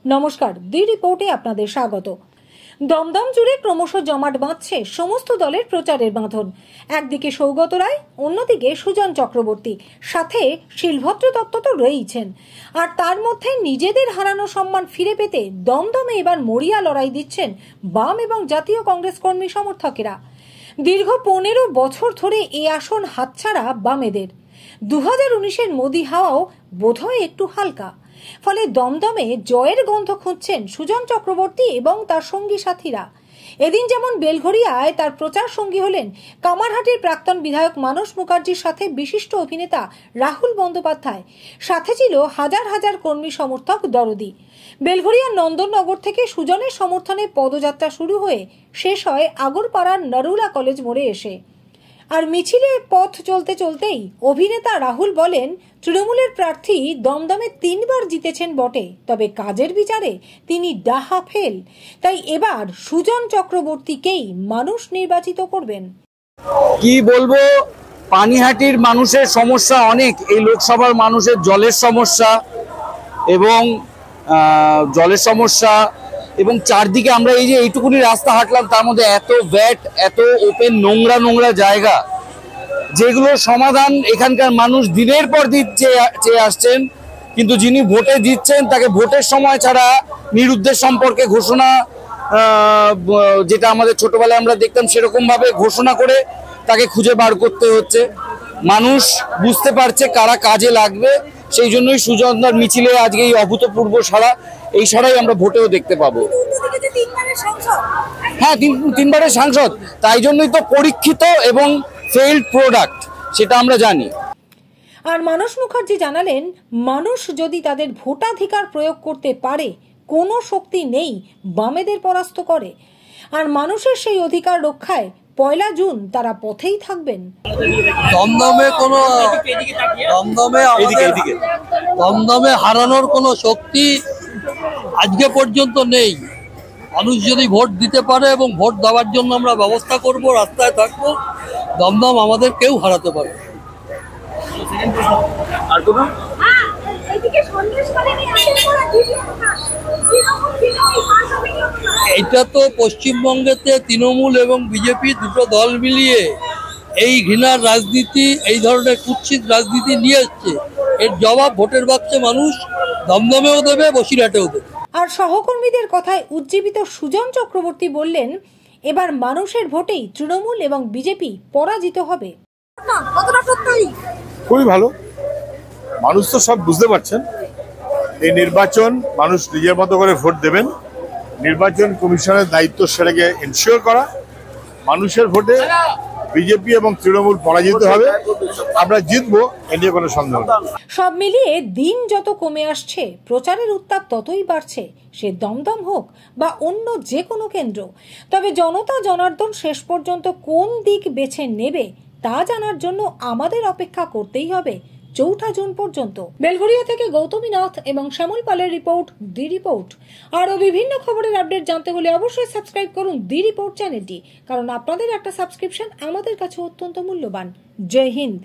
নমস্কার, দি রিপোর্টে আপনাদের স্বাগত। দমদম জুড়ে ক্রমশ জমাট বাঁধছে সমস্ত দলের প্রচারের বাঁধন। একদিকে সৌগত রায়, অন্যদিকে সুজন চক্রবর্তী, সাথে শিলভদ্র দত্ত তো রয়েইছেন। আর তার মধ্যে নিজেদের হারানো সম্মান ফিরে পেতে দমদমে এবার মরিয়া লড়াই দিচ্ছেন বাম এবং জাতীয় কংগ্রেস কর্মী সমর্থকেরা। দীর্ঘ 15 বছর ধরে এই আসন হাতছাড়া বামেদের। 2019-এর মোদি হাওয়াও বোধহয় একটু হালকা। ফলে দমদমে জয়ের গন্ধ খুঁজছেন সুজন চক্রবর্তী এবং তার সঙ্গী সাথীরা। এদিন যেমন বেলঘরিয়ায় তার প্রচার সঙ্গী হলেন কামারহাটির প্রাক্তন বিধায়ক মানস মুখার্জির সাথে বিশিষ্ট অভিনেতা রাহুল বন্দ্যোপাধ্যায়, সাথে ছিল হাজার হাজার কর্মী সমর্থক দরদি। বেলঘরিয়ার নন্দননগর থেকে সুজনের সমর্থনে পদযাত্রা শুরু হয়ে শেষ হয় আগরপাড়ার নরুলা কলেজ মোড়ে এসে। আর মিছিলে পথ চলতে চলতেই অভিনেতা রাহুল বলেন, তৃণমূলের প্রার্থী দমদমে 3 বার জিতেছেন বটে, তবে কাজের বিচারে তিনি ডাহা ফেল। তাই এবার সুজন চক্রবর্তীকেই মানুষ নির্বাচিত করবেন। কি বলবো, পানিহাটির মানুষের সমস্যা অনেক। এই লোকসভার মানুষের জলের সমস্যা এবং চারদিকে আমরা এই যে এইটুকুনি রাস্তা হাঁটলাম, তার মধ্যে এত ভ্যাট, এত ওপেন নোংরা জায়গা, যেগুলোর সমাধান এখানকার মানুষ দিনের পর দিন চেয়ে আসছেন। কিন্তু যিনি ভোটে দিচ্ছেন তাকে ভোটের সময় ছাড়া নিরুদ্দেশ সম্পর্কে ঘোষণা, যেটা আমাদের ছোটবেলায় আমরা দেখতাম সেরকম ভাবে ঘোষণা করে তাকে খুঁজে বার করতে হচ্ছে। মানুষ বুঝতে পারছে কারা কাজে লাগবে, সেই জন্যই সুজনদার মিছিলে আজকে এই অভূতপূর্ব সাড়া। এই সাড়াই আমরা ভোটেও দেখতে পাবো। হ্যাঁ, তিনবারের সাংসদ, তাই জন্যই তো পরীক্ষিত এবং ফেইল্ড প্রোডাক্ট, সেটা আমরা জানি। আর মানস মুখার্জি জানালেন, মানুষ যদি তাদের ভোটাধিকার প্রয়োগ করতে পারে, কোনো শক্তি নেই বামেদের পরাস্ত করে। আর মানুষের সেই অধিকার রক্ষায় 1 জুন তারা পথেই থাকবেন। দমদমে হারানোর কোনো শক্তি আজকে পর্যন্ত নেই। মানুষ যদি ভোট দিতে পারে এবং ভোট দেওয়ার জন্য আমরা ব্যবস্থা করব, রাস্তায় থাকবো, দমদম আমাদের কেউ হারাতে পারে। এটা তো পশ্চিমবঙ্গেতে তৃণমূল এবং বিজেপি দুটো দল মিলিয়ে এই ঘৃণার রাজনীতি, এই ধরনের কুৎসিত রাজনীতি নিয়ে এসছে। এর জবাব ভোটের বাক্সে মানুষ দমদমেও দেবে, বসিরহাটেও দেবে। আর সহকর্মীদের কথায় উজ্জীবিত সুজন চক্রবর্তী বললেন, এবার মানুষের ভোটেই তৃণমূল এবং বিজেপি পরাজিত হবে। খুবই ভালো, মানুষ তো সব বুঝতে পারছেন। এই নির্বাচন মানুষ নিজের মতো করে ভোট দেবেন। নির্বাচন কমিশনের দায়িত্ব সেটাকে এনশিওর করা। মানুষের ভোটে বিজেপি এবং তৃণমূল পরাজিত হবে, আমরা জিতবো, এ নিয়ে কোনো সন্দেহ নেই। সব মিলিয়ে দিন যত কমে আসছে, প্রচারের উত্তাপ ততই বাড়ছে, সে দমদম হোক বা অন্য যে কোনো কেন্দ্র। তবে জনতা জনার্দন শেষ পর্যন্ত কোন দিক বেছে নেবে তা জানার জন্য আমাদের অপেক্ষা করতেই হবে 4 জুন পর্যন্ত। বেলঘরিয়া থেকে গৌতমী নাথ এবং শ্যামল পালের রিপোর্ট, দি রিপোর্ট। আরও বিভিন্ন খবরের আপডেট জানতে হলে অবশ্যই সাবস্ক্রাইব করুন দি রিপোর্ট চ্যানেলটি, কারণ আপনাদের একটা সাবস্ক্রিপশন আমাদের কাছে অত্যন্ত মূল্যবান। জয় হিন্দ।